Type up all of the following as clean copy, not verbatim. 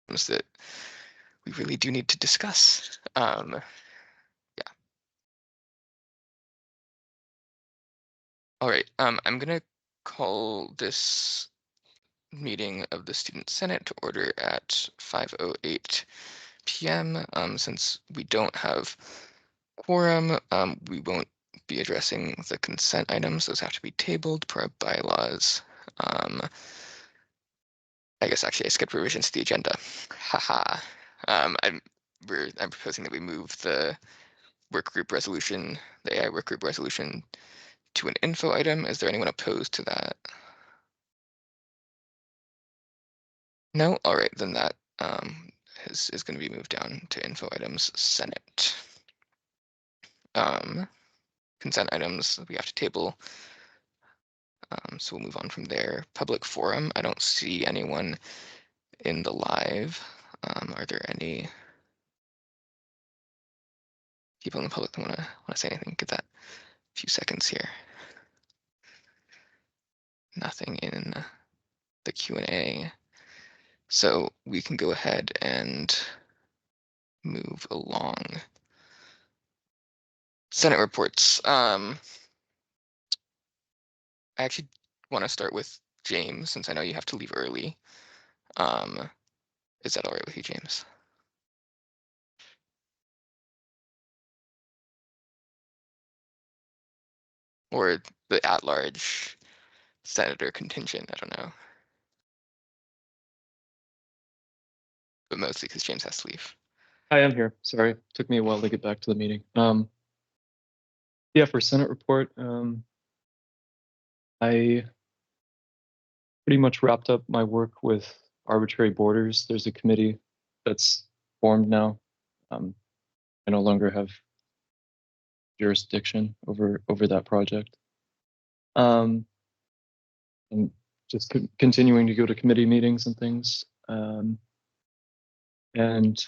that we really do need to discuss. Yeah. All right, I'm gonna call this meeting of the Student Senate to order at 5:08 p.m. Since we don't have quorum, we won't be addressing the consent items. Those have to be tabled per our bylaws. I guess actually I skipped revisions to the agenda. Haha. I'm proposing that we move the work group resolution, the AI work group resolution, to an info item. Is there anyone opposed to that? No? All right, then that is going to be moved down to info items Senate. Consent items we have to table. So we'll move on from there. Public forum, I don't see anyone in the live. Are there any people in the public that want to say anything? Give that a few seconds here. Nothing in the Q&A. So we can go ahead and move along. Senate reports. I actually want to start with James, since I know you have to leave early. Is that all right with you, James? Or the at-large senator contingent, I don't know. But mostly because James has to leave. I am here. Sorry, took me a while to get back to the meeting. Yeah, for Senate report, I pretty much wrapped up my work with arbitrary borders. There's a committee that's formed now. I no longer have jurisdiction over that project. And just continuing to go to committee meetings and things. And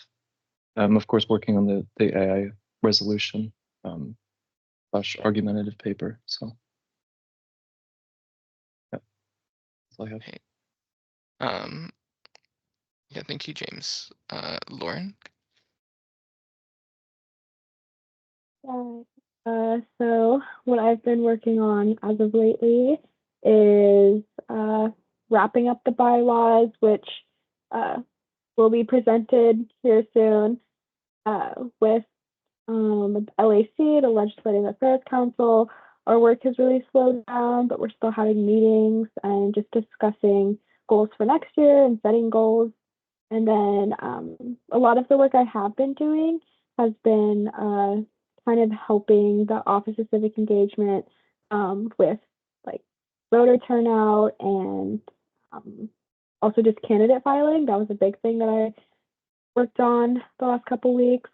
I'm of course working on the AI resolution / argumentative paper. So yeah, that's all I have. Hey. Yeah, thank you, James. Lauren? So what I've been working on as of lately is wrapping up the bylaws, which will be presented here soon with LAC, the Legislative Affairs Council. Our work has really slowed down, but we're still having meetings and just discussing goals for next year and setting goals. And then a lot of the work I have been doing has been kind of helping the Office of Civic Engagement with like voter turnout and also just candidate filing. That was a big thing that I worked on the last couple weeks.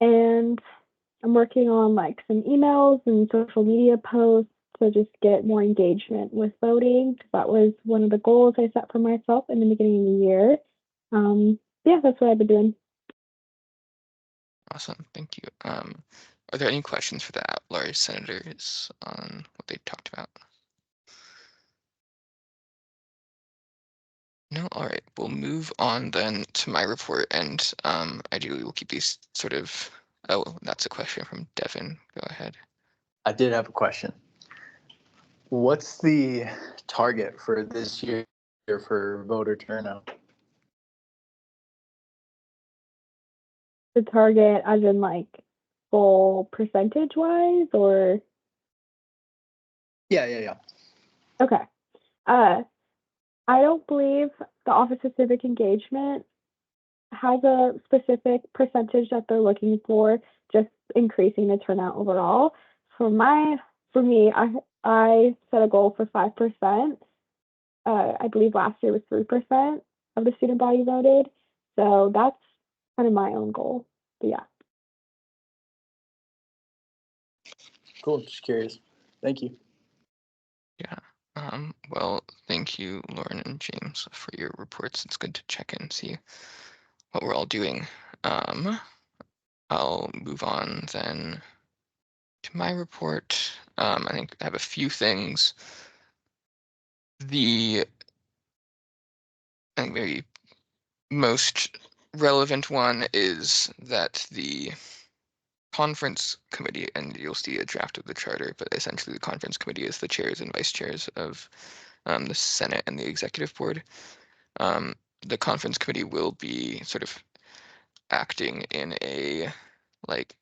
And I'm working on like some emails and social media posts to just get more engagement with voting. That was one of the goals I set for myself in the beginning of the year. Yeah, that's what I've been doing. Awesome, thank you. Are there any questions for the at-large senators on what they talked about? No, all right, we'll move on then to my report, and ideally we'll keep these sort of, oh, that's a question from Devin, go ahead. I did have a question. What's the target for this year for voter turnout? The target as in like goal percentage wise or? Yeah. Okay. I don't believe the Office of Civic Engagement has a specific percentage that they're looking for, just increasing the turnout overall. For me, I set a goal for 5%. I believe last year was 3% of the student body voted. So that's kind of my own goal. But yeah. Cool, just curious. Thank you. Yeah. Well, thank you, Lauren and James, for your reports. It's good to check in and see what we're all doing. I'll move on then to my report. I think I have a few things. I think maybe most relevant one is that the conference committee, and you'll see a draft of the charter, but essentially the conference committee is the chairs and vice chairs of the Senate and the executive board. The conference committee will be sort of acting in a like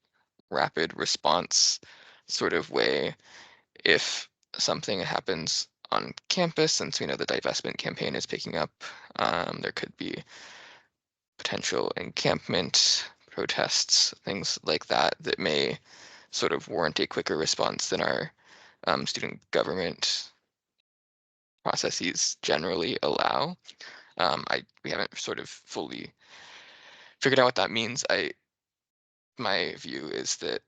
rapid response sort of way if something happens on campus, since we know the divestment campaign is picking up. There could be potential encampment, protests, things like that that may sort of warrant a quicker response than our student government processes generally allow. We haven't sort of fully figured out what that means. My view is that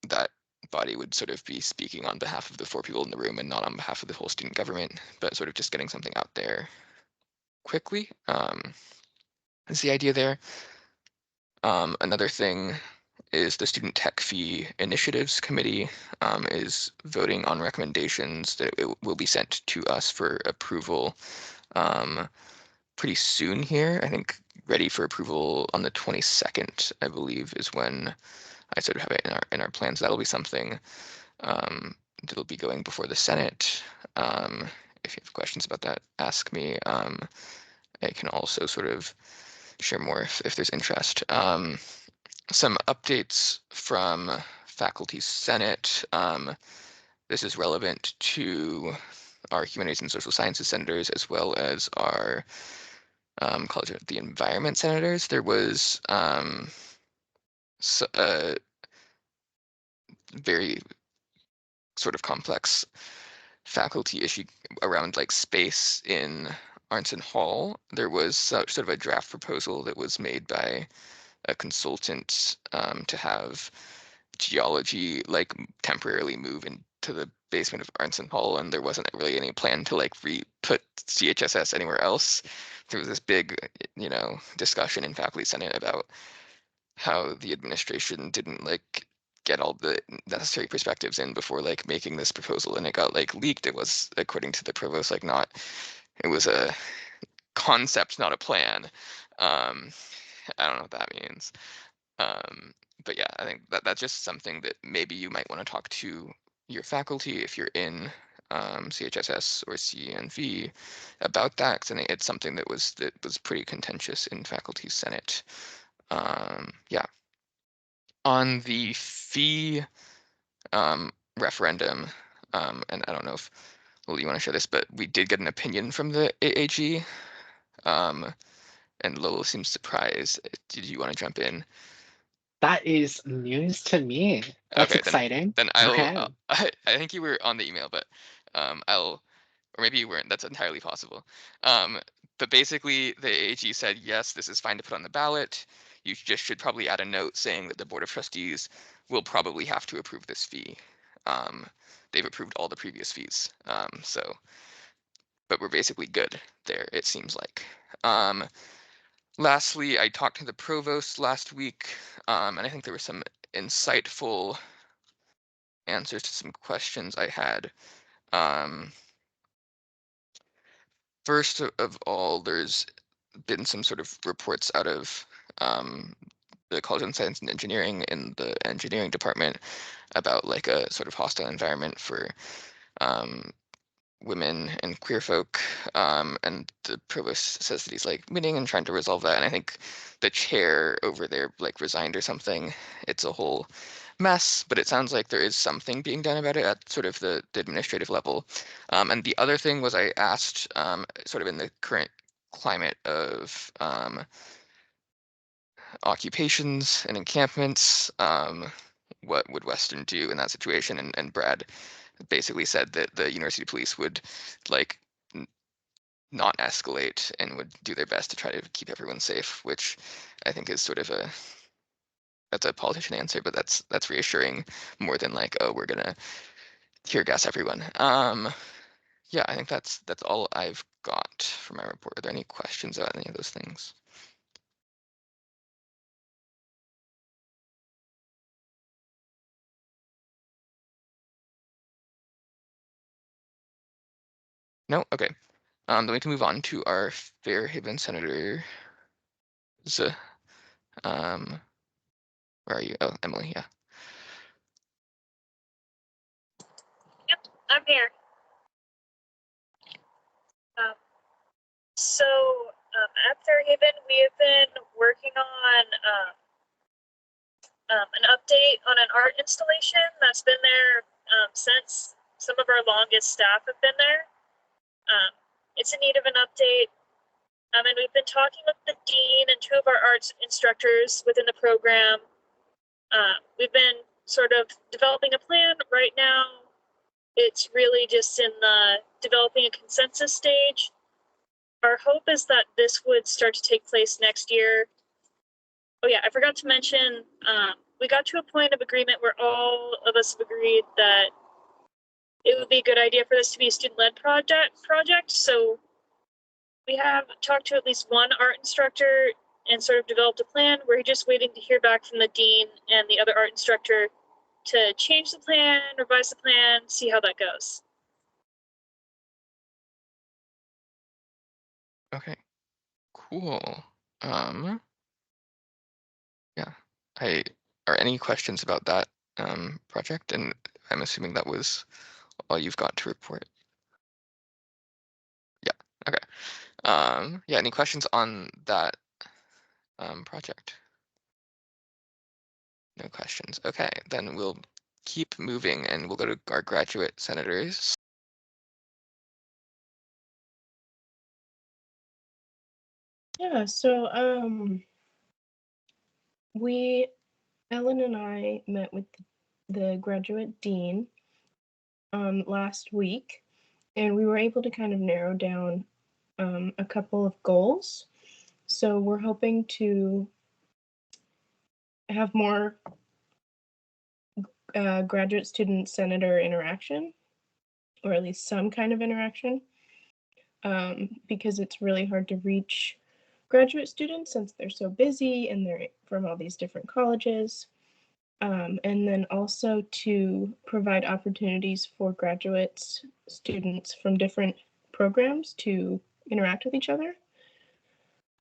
that body would sort of be speaking on behalf of the 4 people in the room and not on behalf of the whole student government, but sort of just getting something out there quickly is the idea there. Another thing is the Student Tech Fee Initiatives Committee is voting on recommendations that it will be sent to us for approval pretty soon here. I think ready for approval on the 22nd, I believe, is when I sort of have it in our plans. That'll be something that'll be going before the Senate. If you have questions about that, ask me. I can also sort of share more if there's interest. Some updates from Faculty Senate. This is relevant to our Humanities and Social Sciences senators as well as our College of the Environment senators. There was a very sort of complex faculty issue around like space in Arnson Hall. There was sort of a draft proposal that was made by a consultant to have geology like temporarily move into the basement of Arnson Hall, and there wasn't really any plan to like put CHSS anywhere else. There was this big, discussion in Faculty Senate about how the administration didn't like get all the necessary perspectives in before like making this proposal, and it got like leaked. It was, according to the provost, like it was a concept, not a plan. I don't know what that means. But yeah, I think that's just something that maybe you might want to talk to your faculty if you're in CHSS or CNV about that, because I think it's something that was pretty contentious in Faculty Senate. Yeah. On the fee referendum, and I don't know if Lily, you want to share this, but we did get an opinion from the AAG, and Lolo seems surprised. Did you want to jump in? That is news to me. That's Okay, exciting. then Go I'll. ahead. I think you were on the email, but or maybe you weren't. That's entirely possible. But basically, the AAG said yes, this is fine to put on the ballot. You just should probably add a note saying that the Board of Trustees will probably have to approve this fee. They've approved all the previous fees, but we're basically good there, it seems like. Lastly, I talked to the provost last week, and I think there were some insightful answers to some questions I had. First of all, there's been some sort of reports out of the College of Science and Engineering in the engineering department about like a sort of hostile environment for women and queer folk, and the provost says that he's like meeting and trying to resolve that, and I think the chair over there like resigned or something. It's a whole mess, but it sounds like there is something being done about it at sort of the administrative level. And the other thing was I asked sort of in the current climate of occupations and encampments, what would Western do in that situation? And Brad basically said that the university police would like not escalate and would do their best to try to keep everyone safe, which I think is sort of that's a politician answer, but that's reassuring more than like, oh, we're gonna tear gas everyone. Yeah, I think that's all I've got for my report. Are there any questions about any of those things? No? Okay. Then we can move on to our Fairhaven Senator Where are you? Oh, Emily, yeah. Yep, I'm here. At Fairhaven, we have been working on an update on an art installation that's been there since some of our longest staff have been there. It's in need of an update. And we've been talking with the dean and two of our arts instructors within the program. We've been sort of developing a plan right now. It's really just in the developing a consensus stage. Our hope is that this would start to take place next year. Oh yeah, I forgot to mention, we got to a point of agreement where all of us have agreed that it would be a good idea for this to be a student-led project. So we have talked to at least one art instructor and sort of developed a plan. We're just waiting to hear back from the dean and the other art instructor to change the plan, revise the plan, see how that goes. Okay, cool. Yeah, are any questions about that project? And I'm assuming that was all you've got to report. Yeah, okay. Yeah, any questions on that project? No questions. Okay, then we'll keep moving and we'll go to our graduate senators. Yeah, so Ellen and I met with the graduate dean last week, and we were able to kind of narrow down a couple of goals. So we're hoping to have more graduate student senator interaction, or at least some kind of interaction, because it's really hard to reach graduate students since they're so busy and they're from all these different colleges. And then also to provide opportunities for graduate students from different programs to interact with each other.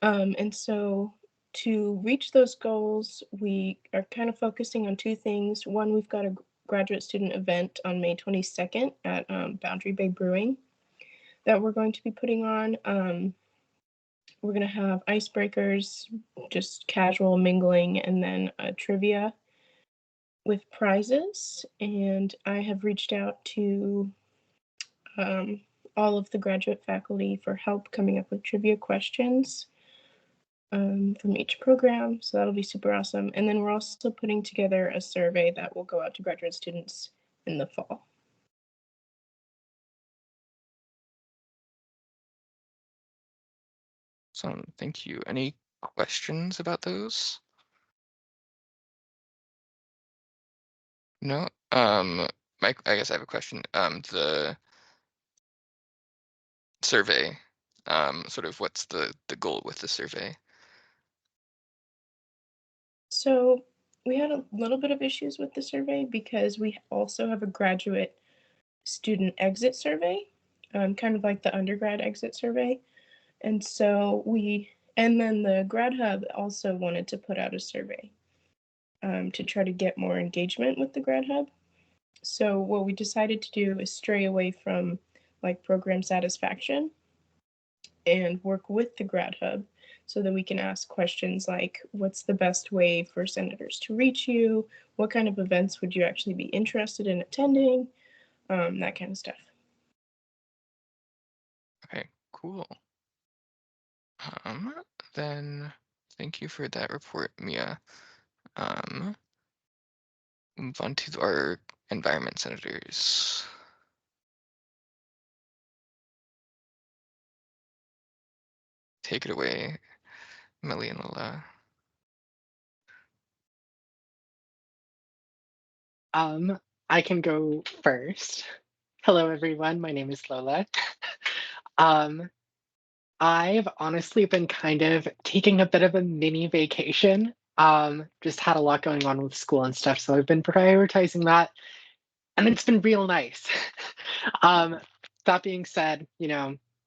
And so to reach those goals, we are kind of focusing on two things. One, we've got a graduate student event on May 22nd at Boundary Bay Brewing that we're going to be putting on. We're going to have icebreakers, just casual mingling, and then a trivia with prizes. And I have reached out to all of the graduate faculty for help coming up with trivia questions from each program. So that'll be super awesome. And then we're also putting together a survey that will go out to graduate students in the fall. So thank you. Any questions about those? No? Mike, I guess I have a question. The survey, sort of what's the goal with the survey? So we had a little bit of issues with the survey because we also have a graduate student exit survey, kind of like the undergrad exit survey. And so and then the Grad Hub also wanted to put out a survey to try to get more engagement with the Grad Hub. So what we decided to do is stray away from like program satisfaction and work with the Grad Hub so that we can ask questions like, what's the best way for senators to reach you? What kind of events would you actually be interested in attending? That kind of stuff. Okay, cool. Then thank you for that report, Mia. Move on to our environment senators. Take it away, Millie and Lola. I can go first. Hello, everyone. My name is Lola. I've honestly been kind of taking a bit of a mini vacation. Just had a lot going on with school and stuff, so I've been prioritizing that, and it's been real nice. That being said,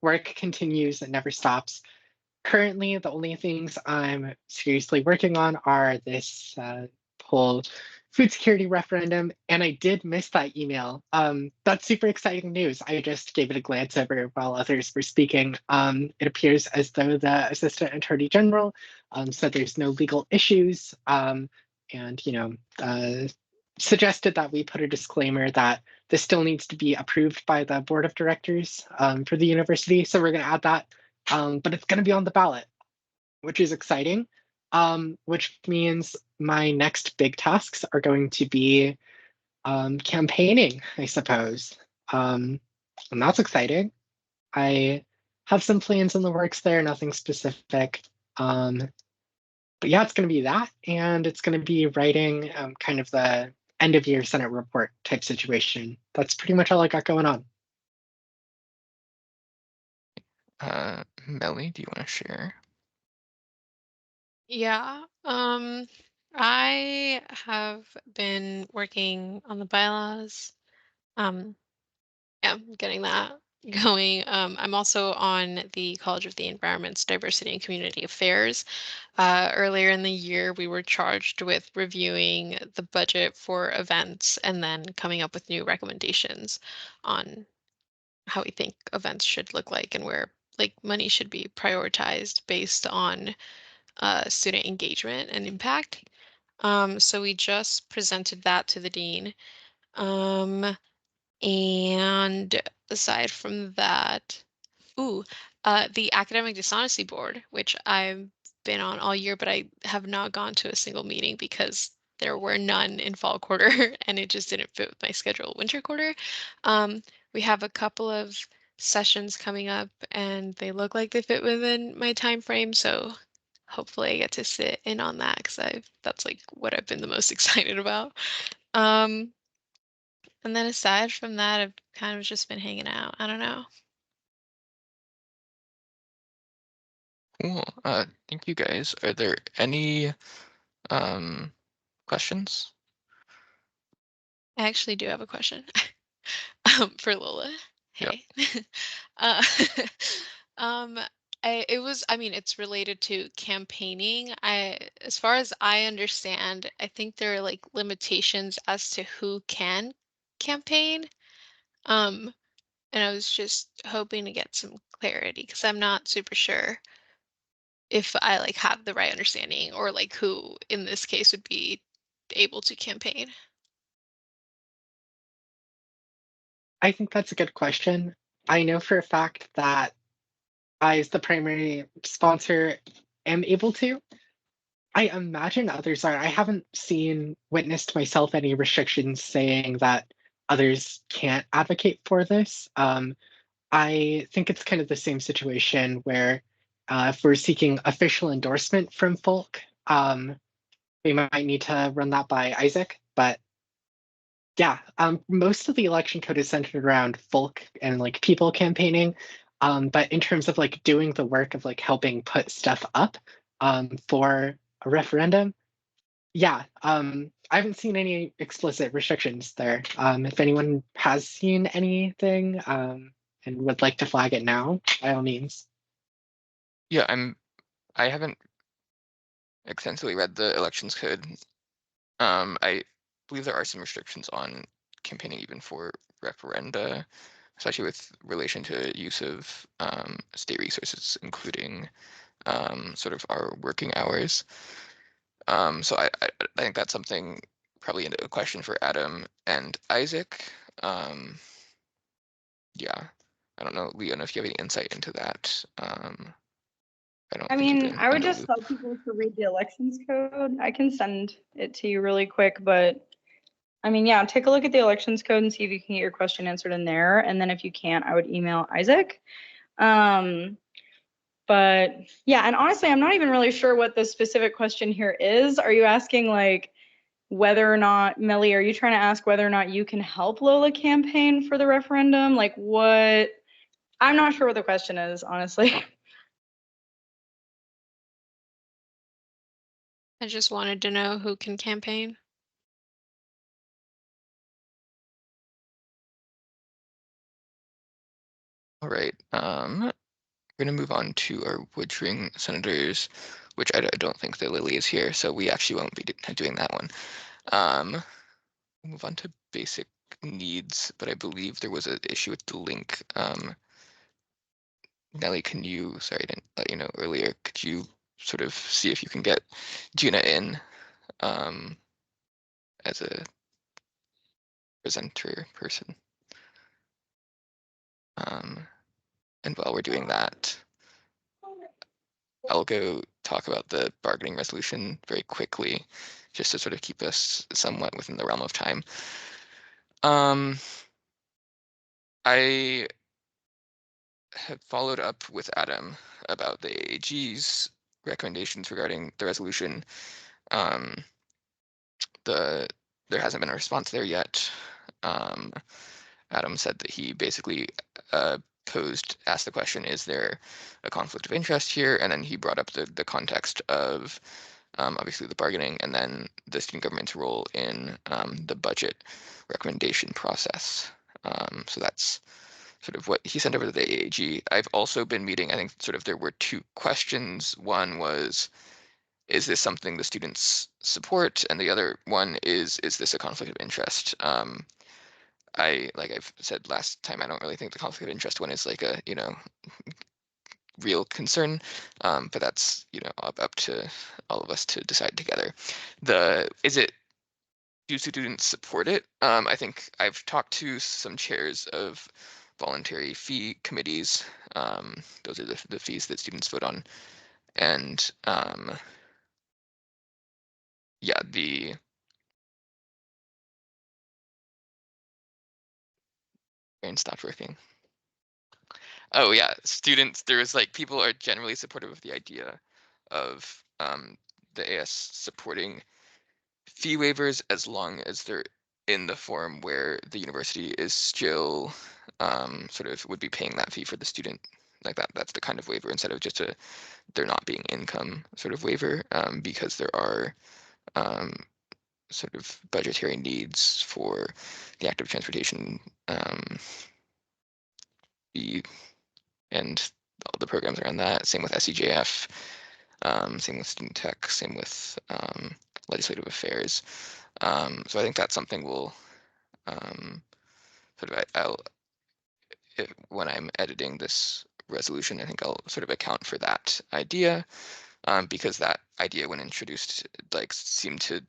work continues, it never stops. currently, the only things I'm seriously working on are this whole food security referendum, and I did miss that email. That's super exciting news. I just gave it a glance over while others were speaking. It appears as though the Assistant Attorney General said there's no legal issues, and suggested that we put a disclaimer that this still needs to be approved by the board of directors for the university. So we're going to add that, but it's going to be on the ballot, which is exciting. Which means my next big tasks are going to be campaigning, I suppose. And that's exciting. I have some plans in the works there, nothing specific. But yeah, it's going to be that, and it's going to be writing kind of the end of year Senate report type situation. That's pretty much all I got going on. Melly, do you want to share? Yeah, I have been working on the bylaws. Yeah, getting that going. I'm also on the College of the Environment's Diversity and Community Affairs. Earlier in the year, we were charged with reviewing the budget for events and then coming up with new recommendations on how we think events should look like and where like money should be prioritized based on student engagement and impact. So we just presented that to the dean. And aside from that, ooh, the Academic Dishonesty Board, which I've been on all year, but I have not gone to a single meeting because there were none in fall quarter and it just didn't fit with my schedule winter quarter. We have a couple of sessions coming up and they look like they fit within my time frame, so hopefully I get to sit in on that because that's like what I've been the most excited about. Um, and then aside from that, I've kind of just been hanging out. I don't know. Cool. Thank you guys. Are there any questions? I actually do have a question for Lola. Yep. Hey. uh, um, I mean, it's related to campaigning. As far as I understand, I think there are like limitations as to who can campaign. Um, and I was just hoping to get some clarity because I'm not super sure if I like have the right understanding or like who in this case would be able to campaign. I think that's a good question. I know for a fact that I, as the primary sponsor, am able to. I imagine others are. I haven't witnessed myself any restrictions saying that others can't advocate for this. I think it's kind of the same situation where if we're seeking official endorsement from folk, we might need to run that by Isaac. But yeah, most of the election code is centered around folk and like people campaigning. But in terms of like doing the work of like helping put stuff up for a referendum, yeah, I haven't seen any explicit restrictions there. If anyone has seen anything and would like to flag it now, by all means. Yeah, I haven't extensively read the elections code. I believe there are some restrictions on campaigning even for referenda, especially with relation to use of state resources, including sort of our working hours. So I think that's something probably a question for Adam and Isaac. Yeah, I don't know, Leon, if you have any insight into that. I don't I think you've mean, been I in would the just loop. tell people to read the elections code. I can send it to you really quick, but I mean, yeah, take a look at the elections code and see if you can get your question answered in there. And then if you can't, I would email Isaac. But yeah, and honestly, I'm not even really sure what the specific question here is. Are you asking like whether or not, Melly, are you trying to ask whether or not you can help Lola campaign for the referendum? Like what? I'm not sure what the question is, honestly. I just wanted to know who can campaign. All right. we're going to move on to our Woodring senators, which I don't think that Lily is here, so we actually won't be doing that one. We'll move on to basic needs, but I believe there was an issue with the link. Nelly, can you, sorry, I didn't let you know earlier, could you sort of see if you can get Gina in as a presenter person? And while we're doing that, I'll go talk about the bargaining resolution very quickly, just to sort of keep us somewhat within the realm of time. I have followed up with Adam about the AAG's recommendations regarding the resolution. There hasn't been a response there yet. Adam said that he basically asked the question, is there a conflict of interest here? And then he brought up the context of obviously the bargaining and then the student government's role in the budget recommendation process. So that's sort of what he sent over to the AAG. I've also been meeting, I think sort of there were two questions. One was, is this something the students support? And the other one is this a conflict of interest? Like I've said last time, I don't really think the conflict of interest one is like a, real concern, but that's, up to all of us to decide together. Do students support it? I think I've talked to some chairs of voluntary fee committees. Those are the fees that students vote on. And yeah, the brain stopped working. Oh yeah, there's like people are generally supportive of the idea of the AS supporting fee waivers as long as they're in the form where the university is still sort of would be paying that fee for the student. Like that's the kind of waiver instead of just there not being income sort of waiver, because there are sort of budgetary needs for the active transportation fee and all the programs around that. Same with SEJF, same with student tech, same with legislative affairs. So I think that's something we'll when I'm editing this resolution, I think I'll sort of account for that idea, because that idea, when introduced, like seemed to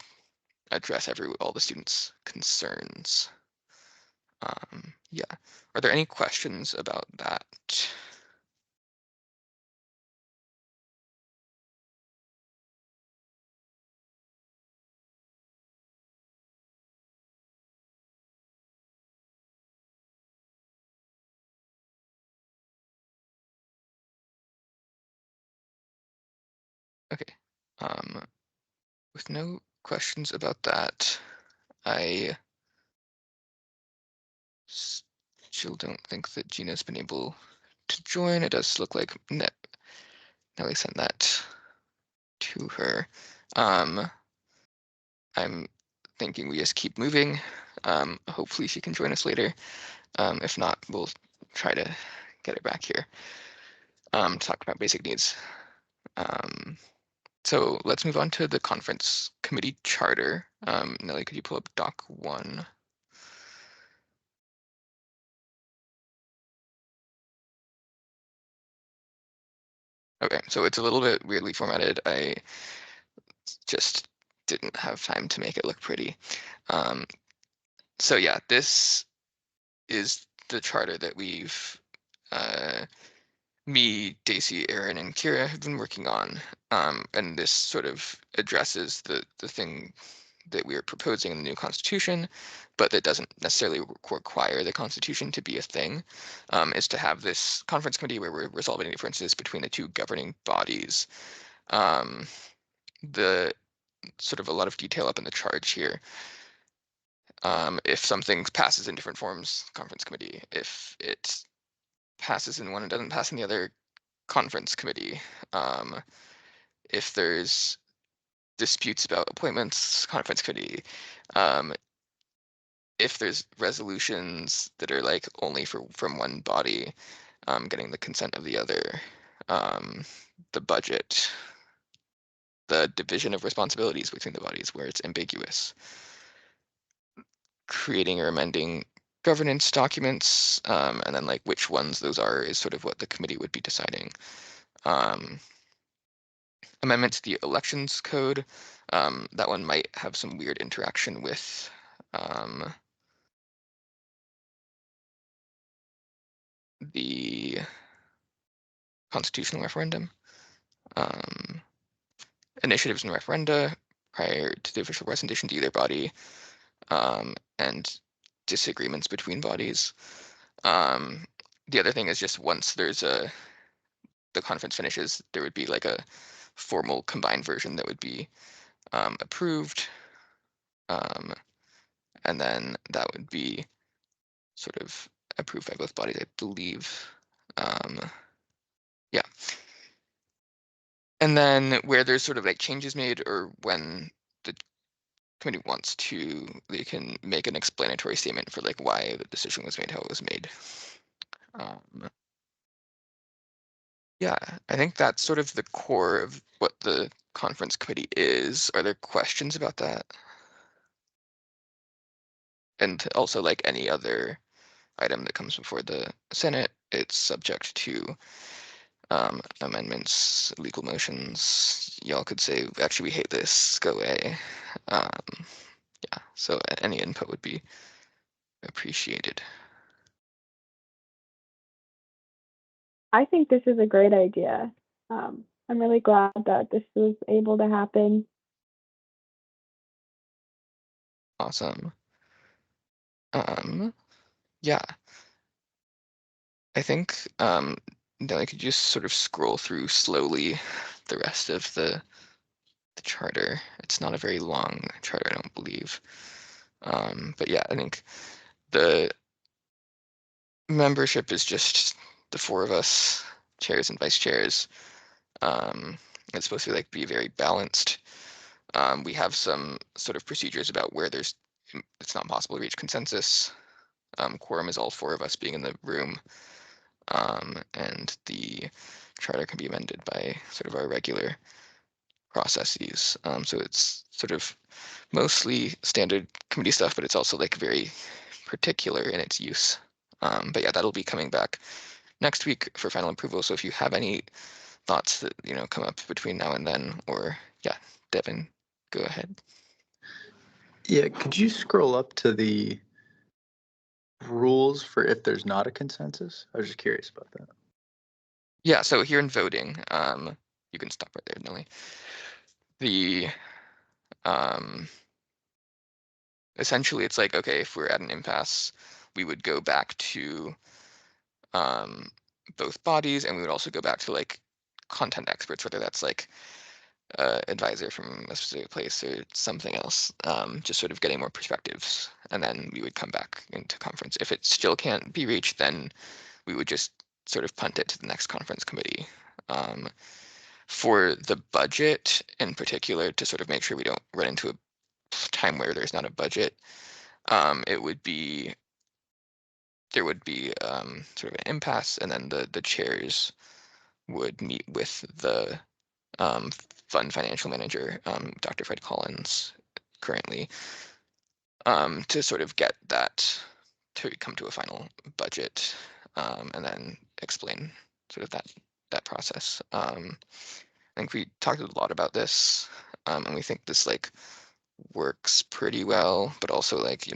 address all the students' concerns. Yeah, are there any questions about that? Okay, with no questions about that, I still don't think that Gina's been able to join. It does look like Nelly sent that to her. I'm thinking we just keep moving. Hopefully she can join us later. If not, we'll try to get her back here to talk about basic needs. So let's move on to the conference committee charter. Nelly, could you pull up Doc 1? Okay, so it's a little bit weirdly formatted. I just didn't have time to make it look pretty. So yeah, this is the charter that we've me, Daisy, Aaron, and Kira have been working on, and this sort of addresses the thing that we are proposing in the new constitution, but that doesn't necessarily require the constitution to be a thing, is to have this conference committee where we're resolving differences between the two governing bodies. The sort of a lot of detail up in the charge here. If something passes in different forms, conference committee. If it passes in one and doesn't pass in the other, conference committee. If there's disputes about appointments, conference committee. If there's resolutions that are like only from one body, getting the consent of the other, the budget, the division of responsibilities between the bodies where it's ambiguous, creating or amending governance documents, and then like which ones those are is sort of what the committee would be deciding. Amendment to the elections code, that one might have some weird interaction with the constitutional referendum. Initiatives and referenda prior to the official presentation to either body, and disagreements between bodies. The other thing is just once the conference finishes, there would be like a formal combined version that would be approved, and then that would be sort of approved by both bodies, I believe. Yeah. And then where there's sort of like changes made or when the committee wants to, they can make an explanatory statement for like why the decision was made, how it was made. Yeah, I think that's sort of the core of what the conference committee is. Are there questions about that? And also like any other item that comes before the Senate, it's subject to amendments, legal motions. Y'all could say, actually, we hate this, go away. Yeah, so any input would be appreciated. I think this is a great idea. I'm really glad that this was able to happen. Awesome. Yeah. I think then I could just sort of scroll through slowly the rest of the charter. It's not a very long charter, I don't believe. But yeah, I think the membership is just the four of us, chairs and vice chairs. It's supposed to be very balanced. We have some sort of procedures about where it's not possible to reach consensus. Quorum is all four of us being in the room. And the charter can be amended by sort of our regular processes. So it's sort of mostly standard committee stuff, but it's also like very particular in its use. But yeah, that'll be coming back next week for final approval. So if you have any thoughts that come up between now and then, or yeah, Devin, go ahead. Yeah, could you scroll up to the rules for if there's not a consensus? I was just curious about that. Yeah, so here in voting, you can stop right there, Nelly. The essentially it's like, okay, if we're at an impasse, we would go back to both bodies, and we would also go back to like content experts, whether that's like advisor from a specific place or something else, just sort of getting more perspectives, and then we would come back into conference. If it still can't be reached, then we would just sort of punt it to the next conference committee. For the budget in particular, to sort of make sure we don't run into a time where there's not a budget, there would be sort of an impasse, and then the chairs would meet with the fund financial manager, Dr. Fred Collins, currently, to sort of get that to come to a final budget, and then explain sort of that process. I think we talked a lot about this, and we think this like works pretty well, but also like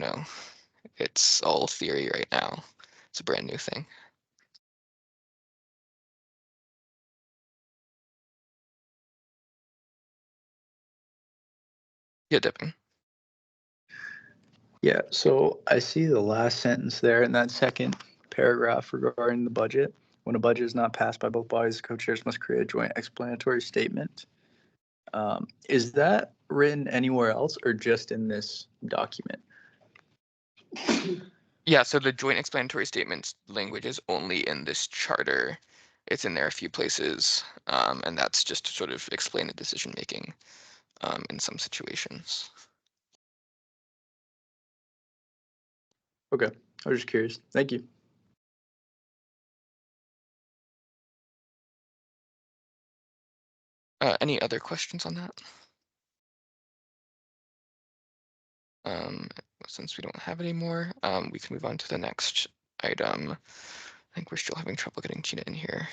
it's all theory right now. It's a brand new thing. Yeah, Devin. Yeah, so I see the last sentence there in that second paragraph regarding the budget. When a budget is not passed by both bodies, the co-chairs must create a joint explanatory statement. Is that written anywhere else or just in this document? Yeah, so the joint explanatory statements language is only in this charter. It's in there a few places, and that's just to sort of explain the decision making in some situations. Okay, I was just curious. Thank you. Any other questions on that? Since we don't have any more, we can move on to the next item. I think we're still having trouble getting Gina in here.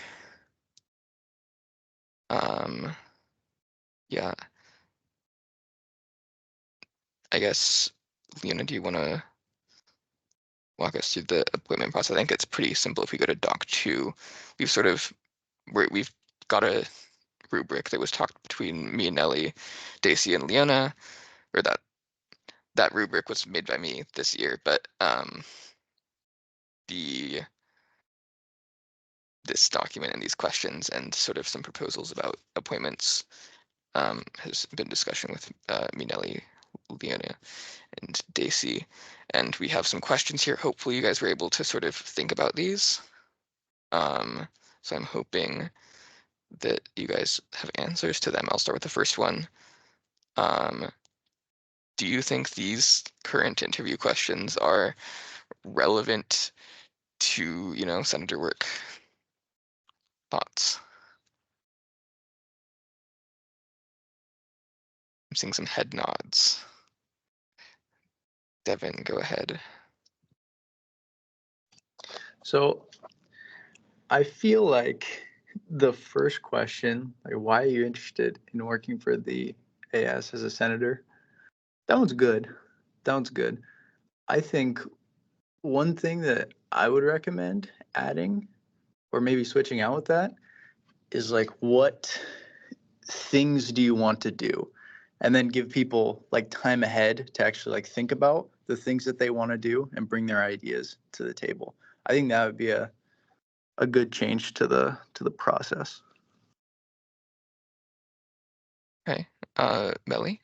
Yeah. I guess, Leona, do you want to walk us through the appointment process? I think it's pretty simple. If we go to Doc 2, we've got a rubric that was talked between me and Nellie, Daisy, and Leona, or that rubric was made by me this year, but this document and these questions and sort of some proposals about appointments has been discussion with me, Nellie, Leona, and Daisy, and we have some questions here. Hopefully you guys were able to sort of think about these. So I'm hoping that you guys have answers to them. I'll start with the first one. Do you think these current interview questions are relevant to, senator work? Thoughts? I'm seeing some head nods. Devin, go ahead. So I feel like the first question, like why are you interested in working for the AS as a senator? That one's good. That one's good. I think one thing that I would recommend adding or maybe switching out with that is like, what things do you want to do? And then give people like time ahead to actually like think about the things that they want to do and bring their ideas to the table. I think that would be a good change to the process. Okay, Melly?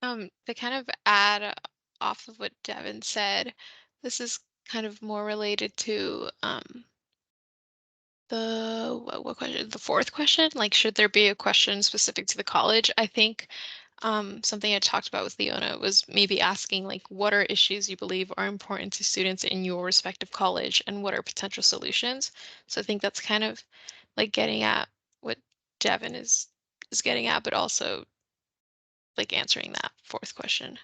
To kind of add off of what Devin said, this is kind of more related to what question? The fourth question, like should there be a question specific to the college? I think something I talked about with Leona was maybe asking like what are issues you believe are important to students in your respective college and what are potential solutions. So I think that's kind of like getting at what Devin is getting at, but also like answering that fourth question.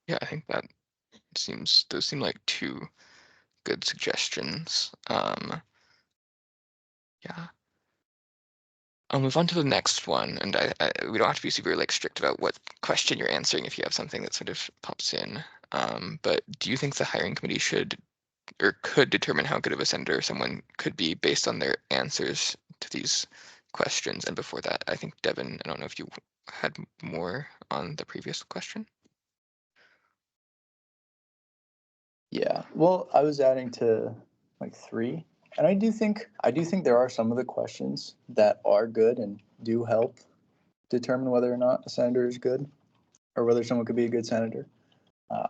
Yeah, I think those seem like two good suggestions. Yeah. I'll move on to the next one, and we don't have to be super like strict about what question you're answering if you have something that sort of pops in. But do you think the hiring committee should or could determine how good of a senator someone could be based on their answers to these questions? And before that, I think Devin, I don't know if you had more on the previous question. Yeah, well, I was adding to like 3, and I do think there are some of the questions that are good and do help determine whether or not a senator is good or whether someone could be a good senator.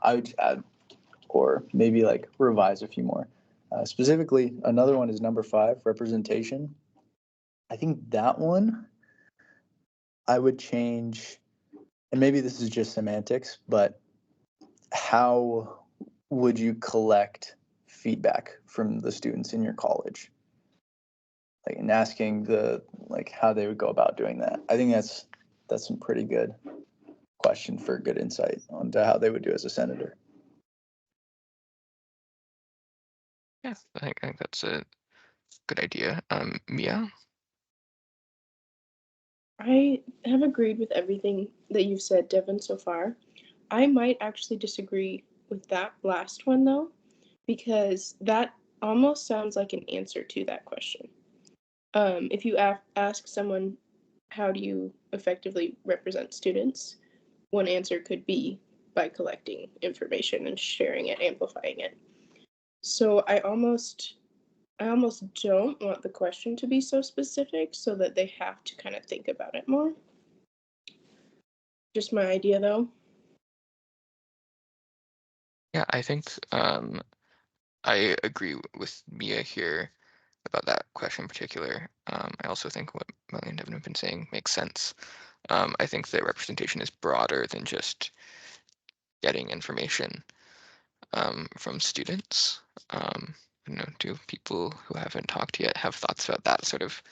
I would add or maybe like revise a few more. Specifically, another one is number 5, representation. I think that one I would change, and maybe this is just semantics, but how would you collect feedback from the students in your college? Like, and asking how they would go about doing that. I think that's some pretty good question for good insight onto how they would do as a senator. Yeah, I think that's a good idea. Mia? I have agreed with everything that you've said, Devin, so far. I might actually disagree with that last one, though, because that almost sounds like an answer to that question. If you ask someone, how do you effectively represent students? One answer could be by collecting information and sharing it, amplifying it. So I almost don't want the question to be so specific so that they have to kind of think about it more. Just my idea, though. Yeah, I think I agree with Mia here about that question in particular. I also think what Melly and Devin have been saying makes sense. I think that representation is broader than just getting information from students. I don't know, do people who haven't talked yet have thoughts about that sort of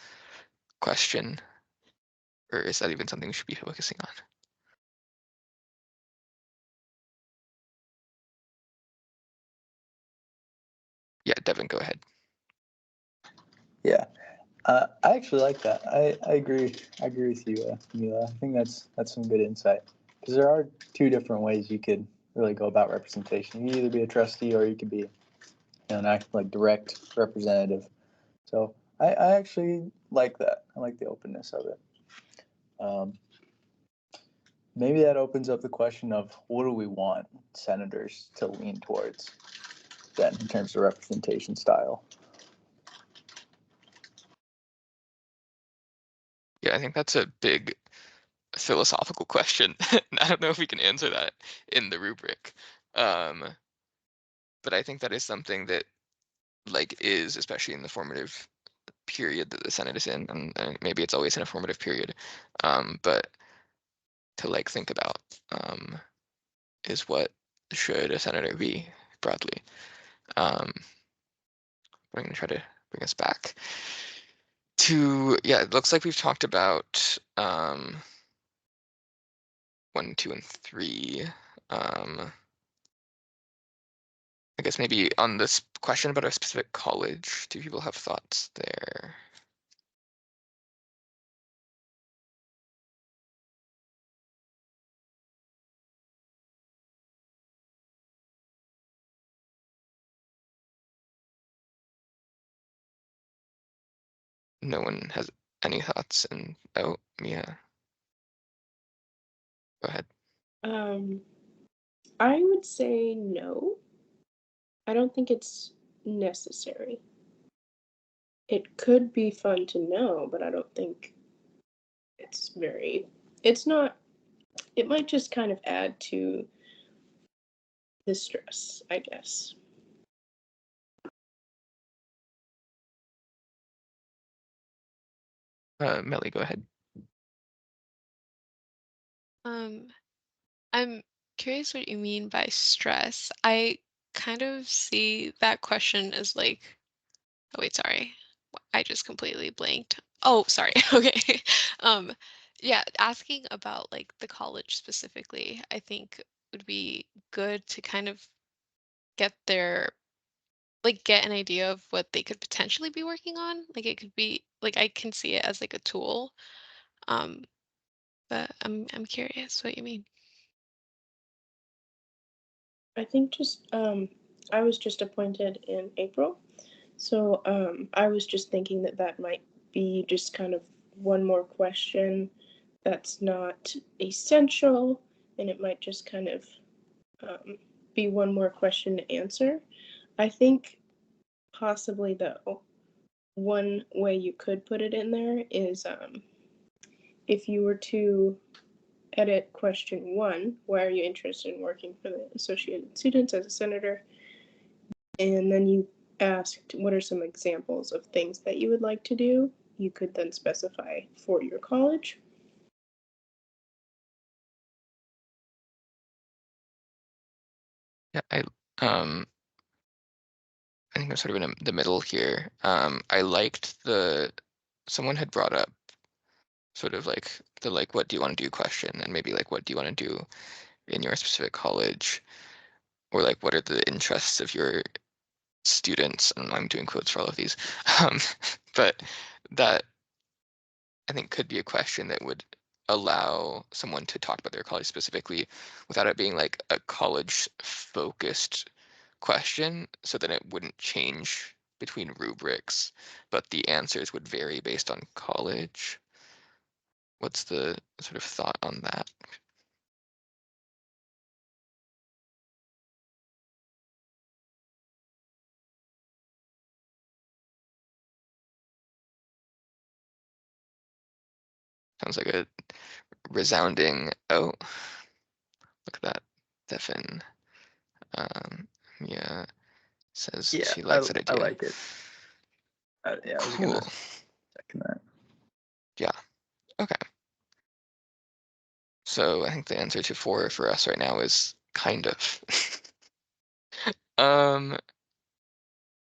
question? Or is that even something we should be focusing on? Yeah, Devin, go ahead. Yeah, I actually like that. I agree. I agree with you, Mila. I think that's some good insight, because there are two different ways you could really go about representation. You can either be a trustee or you could be an act like direct representative. So I actually like that. I like the openness of it. Maybe that opens up the question of what do we want senators to lean towards then in terms of representation style. Yeah, I think that's a big philosophical question. I don't know if we can answer that in the rubric. But I think that is something that like is, especially in the formative period that the Senate is in, and maybe it's always in a formative period, but to like think about is what should a senator be broadly. I'm gonna try to bring us back to, yeah, it looks like we've talked about 1, 2, and 3. I guess maybe on this question about a specific college, do people have thoughts there? No one has any thoughts, and oh, yeah. Go ahead. I would say no. I don't think it's necessary. It could be fun to know, but I don't think it's not, it might just kind of add to the stress, I guess. Melly, go ahead. I'm curious what you mean by stress. I kind of see that question as like, oh wait, sorry. I just completely blanked. Oh, sorry. Okay. Um, yeah, asking about like the college specifically, I think would be good to kind of get their get an idea of what they could potentially be working on. Like it could be like I can see it as like a tool. Um, but I'm curious what you mean. I think just I was just appointed in April. So I was just thinking that that might be just kind of one more question that's not essential, and it might just kind of be one more question to answer. I think possibly though, one way you could put it in there is if you were to edit question 1, why are you interested in working for the Associated Students as a senator? And then you asked what are some examples of things that you would like to do, you could then specify for your college. Yeah, I think I'm sort of in the middle here. I liked someone had brought up sort of like the what do you want to do question, and maybe like what do you want to do in your specific college, or like what are the interests of your students, and I'm doing quotes for all of these. But that I think could be a question that would allow someone to talk about their college specifically without it being like a college focused question, so then it wouldn't change between rubrics, but the answers would vary based on college. What's the sort of thought on that? Sounds like a resounding, oh, look at that. Devin. Yeah, says Yeah, she likes that I idea. like it. Yeah, I was Cool. gonna second that. Yeah. Okay. So I think the answer to 4 for us right now is kind of.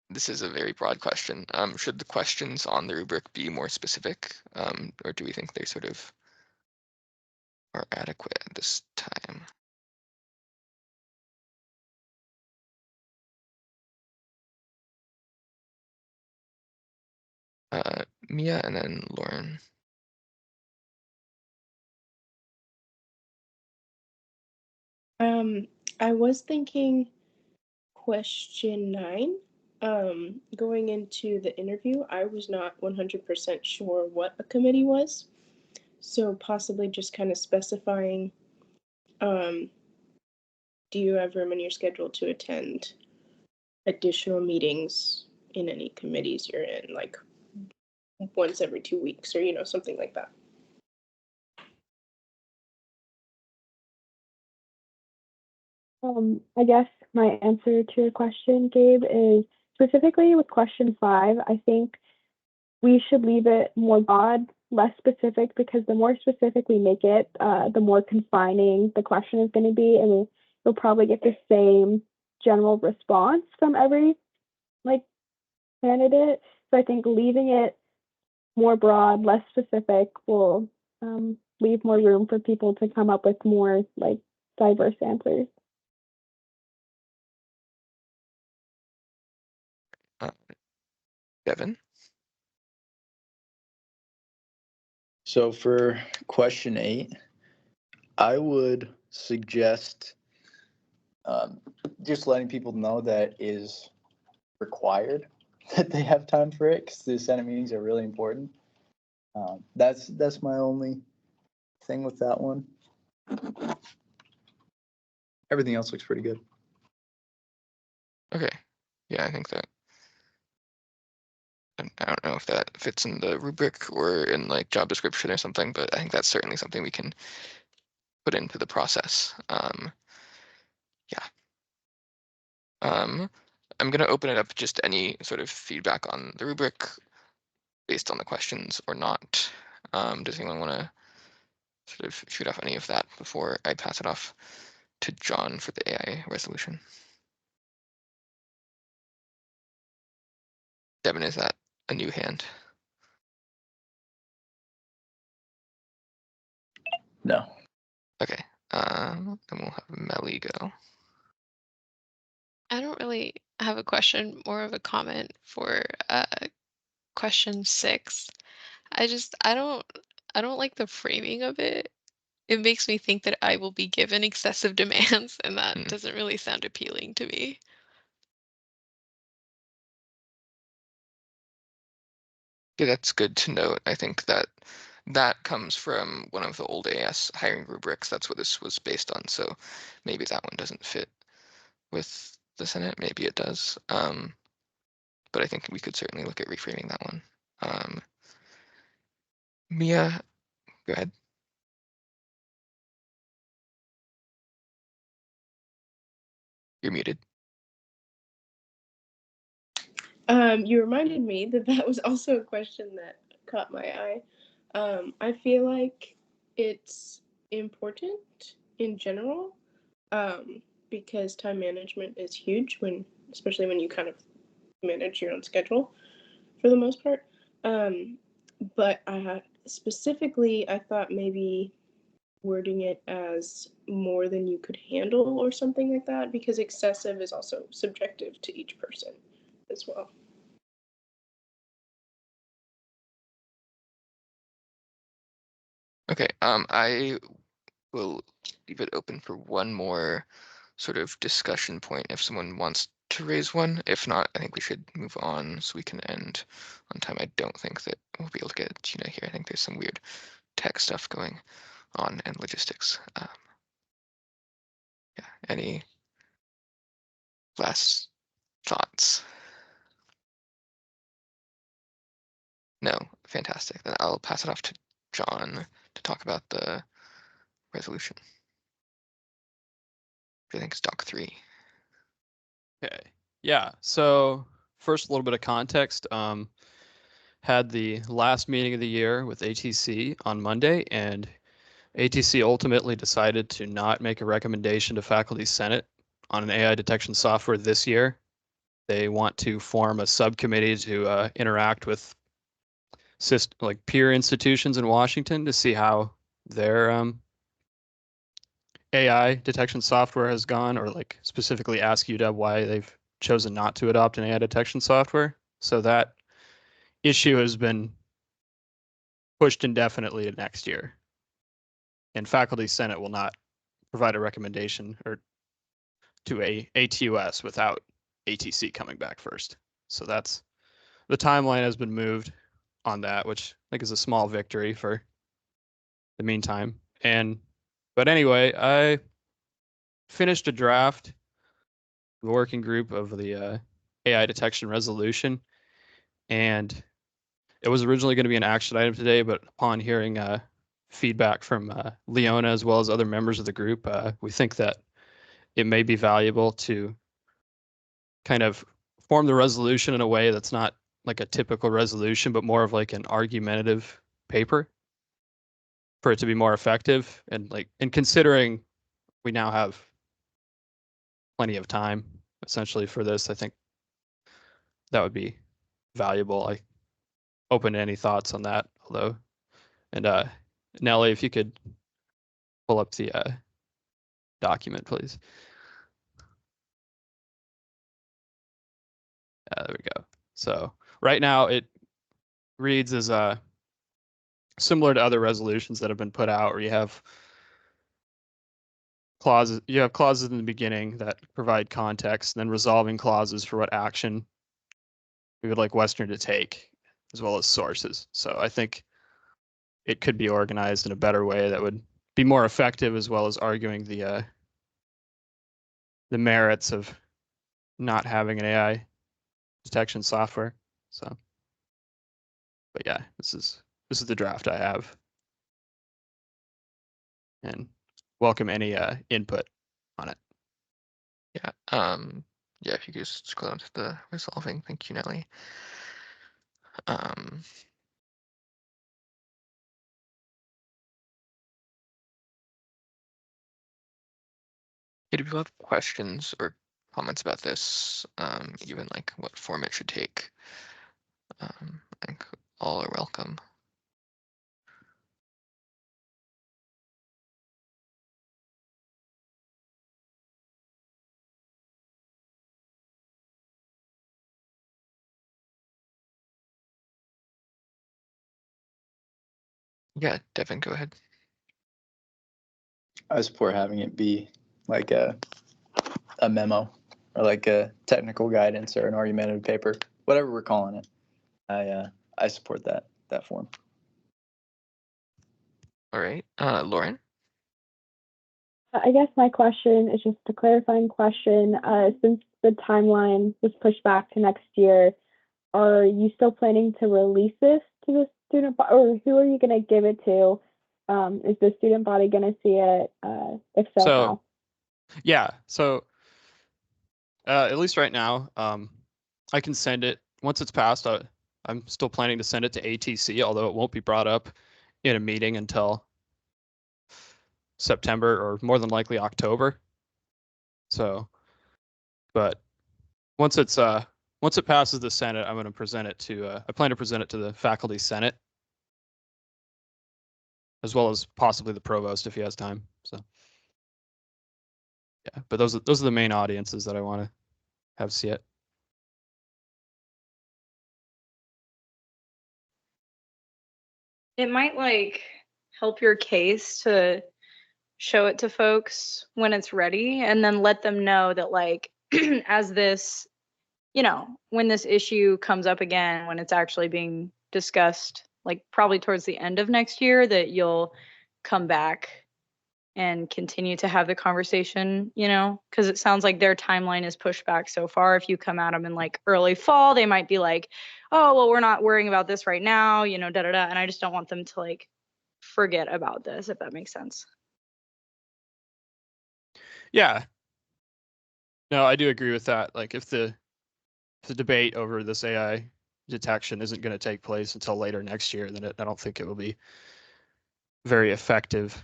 this is a very broad question. Should the questions on the rubric be more specific, or do we think they sort of are adequate at this time? Mia and then Lauren. I was thinking question 9. Going into the interview, I was not 100% sure what a committee was. So possibly just kind of specifying, do you have room in your schedule to attend additional meetings in any committees you're in, like once every 2 weeks or, something like that. I guess my answer to your question, Gabe, is specifically with question 5, I think we should leave it more broad, less specific, because the more specific we make it, the more confining the question is going to be, and we'll probably get the same general response from every candidate. So I think leaving it more broad, less specific will leave more room for people to come up with more diverse answers. Devin? So for question 8, I would suggest just letting people know that is required that they have time for it, because the Senate meetings are really important. That's my only thing with that one. Everything else looks pretty good. Okay. Yeah, I think that. I don't know if that fits in the rubric or in job description or something, but I think that's certainly something we can put into the process. Yeah. I'm going to open it up just any sort of feedback on the rubric based on the questions or not. Does anyone want to sort of shoot off any of that before I pass it off to John for the AI resolution? Devin, is that a new hand? No. Okay. Then we'll have Melly go. I don't really have a question, more of a comment for question 6. I don't like the framing of it. It makes me think that I will be given excessive demands, and that doesn't really sound appealing to me. Yeah, that's good to note. I think that comes from one of the old AS hiring rubrics. That's what this was based on. So maybe that one doesn't fit with the Senate. Maybe it does. But I think we could certainly look at reframing that one. Mia, go ahead. You're muted. You reminded me that was also a question that caught my eye. I feel like it's important in general, because time management is huge especially when you kind of manage your own schedule for the most part. But specifically, I thought maybe wording it as more than you could handle or something like that, because excessive is also subjective to each person as well. Okay, I will leave it open for one more sort of discussion point if someone wants to raise one. If not, I think we should move on so we can end on time. I don't think that we'll be able to get Gina here. I think there's some weird tech stuff going on and logistics. Yeah, any last thoughts? No, fantastic. Then I'll pass it off to John to talk about the resolution. I think it's Doc 3. Okay. Yeah. So first, a little bit of context. Had the last meeting of the year with ATC on Monday, and ATC ultimately decided to not make a recommendation to Faculty Senate on an AI detection software this year. they want to form a subcommittee to interact with like peer institutions in Washington to see how their AI detection software has gone, or like specifically ask UW why they've chosen not to adopt an AI detection software. So that issue has been pushed indefinitely to next year. And Faculty Senate will not provide a recommendation or to a ATUS without ATC coming back first. So that's the timeline has been moved on that, which I think is a small victory for the meantime. But anyway, I finished a draft, the working group of the AI detection resolution, and it was originally going to be an action item today, but upon hearing feedback from Leona as well as other members of the group, we think that it may be valuable to kind of form the resolution in a way that's not like a typical resolution, but more of like an argumentative paper for it to be more effective. And considering we now have plenty of time essentially for this, I think that would be valuable. I open to any thoughts on that, although, and Nellie, if you could pull up the document, please. There we go. So right now it reads as similar to other resolutions that have been put out, where you have clauses in the beginning that provide context, and then resolving clauses for what action we would like Western to take, as well as sources. So I think it could be organized in a better way that would be more effective, as well as arguing the merits of not having an AI detection software. So, but yeah, this is the draft I have, and welcome any input on it. Yeah. Yeah, if you could just scroll down to the resolving. Thank you, Nellie. If people have questions or comments about this, even like what form it should take, I think all are welcome. Yeah, Devin, go ahead. I support having it be like a memo or like a technical guidance or an argumentative paper, whatever we're calling it. I support that form. All right, Lauren. I guess my question is just a clarifying question. Since the timeline was pushed back to next year, are you still planning to release this to the student body, or who are you going to give it to? Is the student body going to see it? If so, how? Yeah, so at least right now, I can send it once it's passed. I'm still planning to send it to ATC, although it won't be brought up in a meeting until September or more than likely October. So, but once it passes the Senate, I'm going to present it to. I plan to present it to the Faculty Senate, as well as possibly the provost if he has time. So, yeah, but those are the main audiences that I want to have see it. It might like help your case to show it to folks when it's ready, and then let them know that like as this, when this issue comes up again, when it's actually being discussed, like probably towards the end of next year, that you'll come back and continue to have the conversation, because it sounds like their timeline is pushed back so far. If you come at them in like early fall, they might be like, oh, well, we're not worrying about this right now, da da da. And I just don't want them to like forget about this, if that makes sense. Yeah. No, I do agree with that. Like if the debate over this AI detection isn't going to take place until later next year, then I don't think it will be very effective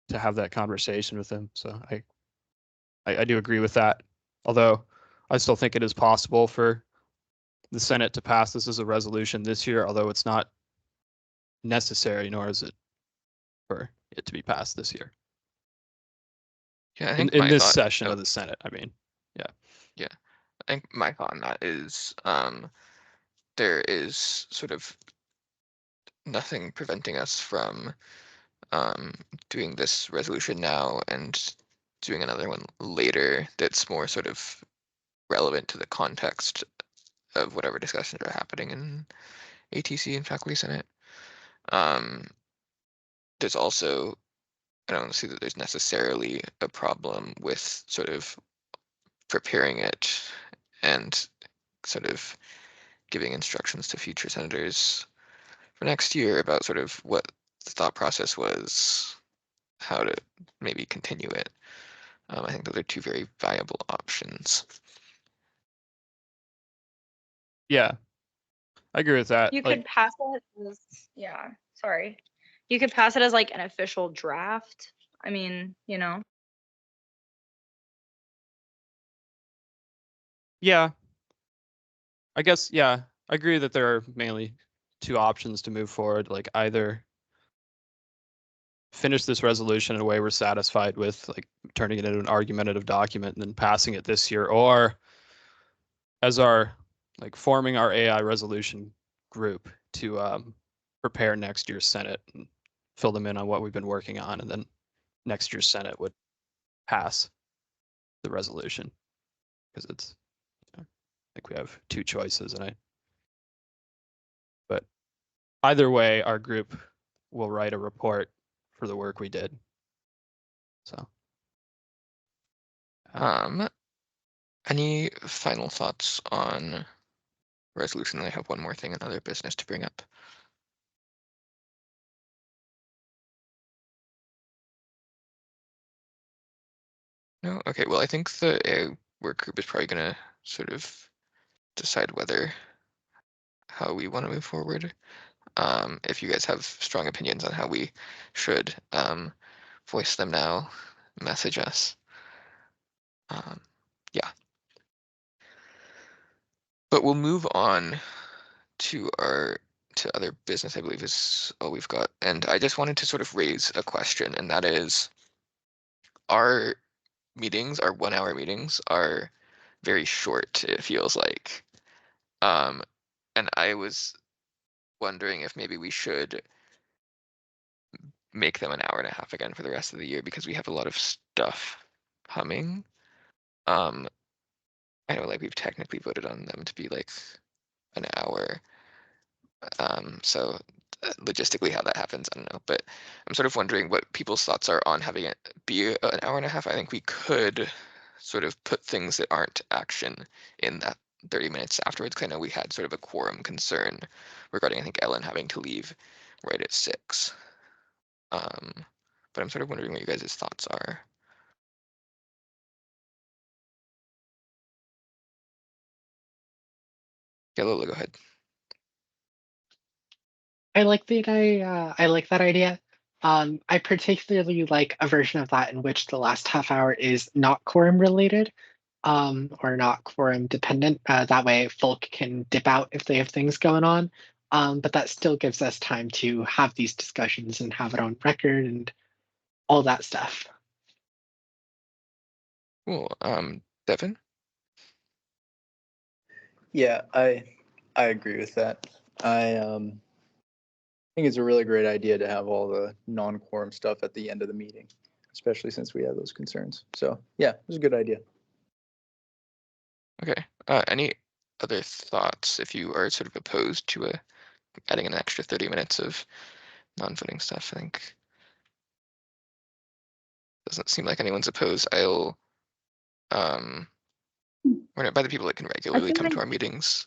to have that conversation with them. So I do agree with that. Although I still think it is possible for the Senate to pass this as a resolution this year, although it's not necessary, nor is it for it to be passed this year. Yeah, I think In my this thought, session of the Senate, I mean, yeah. Yeah, I think my thought on that is there is sort of nothing preventing us from doing this resolution now and doing another one later that's more sort of relevant to the context of whatever discussions are happening in ATC and Faculty Senate. There's also, I don't see that there's necessarily a problem with sort of preparing it and sort of giving instructions to future senators for next year about sort of what the thought process was, how to maybe continue it. I think those are two very viable options. Yeah, I agree with that. You Like, could pass it as, yeah, sorry. You could pass it as like an official draft. I mean, you know. yeah, I guess, yeah, I agree that there are mainly two options to move forward, like either finish this resolution in a way we're satisfied with, like turning it into an argumentative document and then passing it this year, or as our, like forming our AI resolution group to prepare next year's Senate and fill them in on what we've been working on, and then next year's Senate would pass the resolution, because it's, I think we have two choices, but either way, our group will write a report for the work we did. So. Any final thoughts on resolution? I have one more thing, another business to bring up. No? Okay, well, I think the AI work group is probably gonna sort of decide how we want to move forward. If you guys have strong opinions on how we should voice them now, message us. Yeah. But we'll move on to other business, I believe is all we've got. And I just wanted to sort of raise a question, and that is, our meetings, our 1 hour meetings, are very short, it feels like. And I was wondering if maybe we should make them an hour and a half again for the rest of the year, because we have a lot of stuff coming. I know, like, we've technically voted on them to be like an hour. So logistically how that happens, I don't know. But I'm sort of wondering what people's thoughts are on having it be an hour and a half. I think we could sort of put things that aren't action in that 30 minutes afterwards, because I know we had sort of a quorum concern regarding, I think, Ellen having to leave right at 6. But I'm sort of wondering what you guys' thoughts are. Yeah, Lola, go ahead. I like that idea. I particularly like a version of that in which the last half hour is not quorum related, or not quorum dependent. That way, folk can dip out if they have things going on. But that still gives us time to have these discussions and have it on record and all that stuff. Cool. Devin? Yeah, I agree with that. I think it's a really great idea to have all the non-quorum stuff at the end of the meeting, especially since we have those concerns. So yeah, it was a good idea. Okay. Any other thoughts if you are sort of opposed to adding an extra 30 minutes of non-voting stuff? I think doesn't seem like anyone's opposed. I'll run it by the people that can regularly come to our meetings,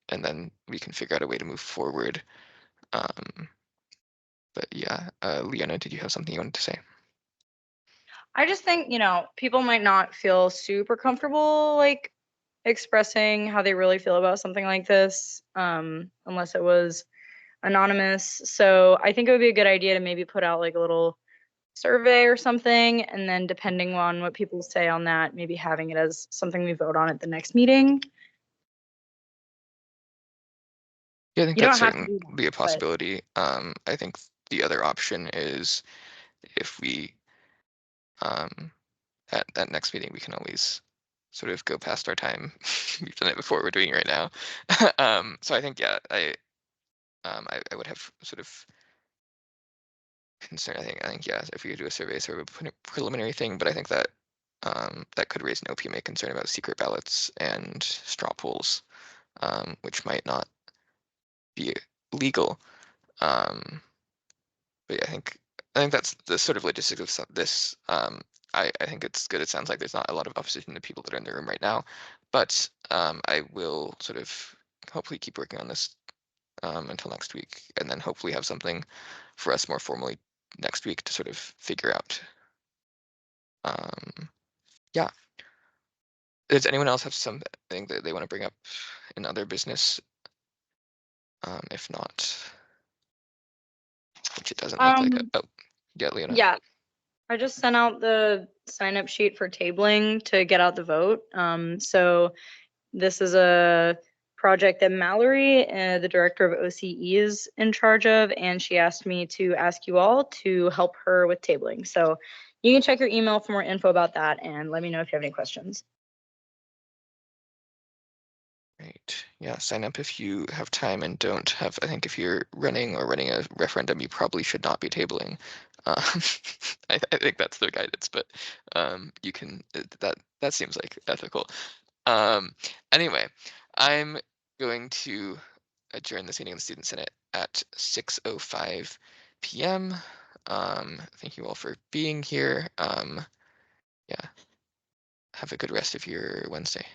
and then we can figure out a way to move forward. But yeah, Leona, did you have something you wanted to say? I just think, you know, people might not feel super comfortable like expressing how they really feel about something like this, unless it was anonymous. So I think it would be a good idea to maybe put out like a little survey or something, and then depending on what people say on that, maybe having it as something we vote on at the next meeting. Yeah, I think You don't that's have to certainly do that, be a but possibility. I think the other option is if we at that next meeting we can always sort of go past our time. We've done it before, we're doing it right now. So I think yeah, I would have sort of concern. I think yeah, if we could do a survey, sort of a preliminary thing, but I think that that could raise an OPMA concern about secret ballots and straw polls, which might not be legal. But yeah, I think that's the sort of logistics of this. I think it's good. It sounds like there's not a lot of opposition to people that are in the room right now, but I will sort of hopefully keep working on this until next week, and then hopefully have something for us more formally next week to sort of figure out. Yeah. Does anyone else have something that they want to bring up in other business? If not, which it doesn't look like it. Oh, yeah, Leona. Yeah, I just sent out the sign up sheet for tabling to get out the vote. So this is a project that Mallory, the director of OCE, is in charge of, and she asked me to ask you all to help her with tabling. So you can check your email for more info about that and let me know if you have any questions. Right. Yeah, sign up if you have time and don't have. I think if you're running a referendum, you probably should not be tabling. I think that's their guidance, but you can. That seems like ethical. Anyway, I'm going to adjourn this meeting of the Student Senate at 6:05 p.m. Thank you all for being here. Yeah. Have a good rest of your Wednesday.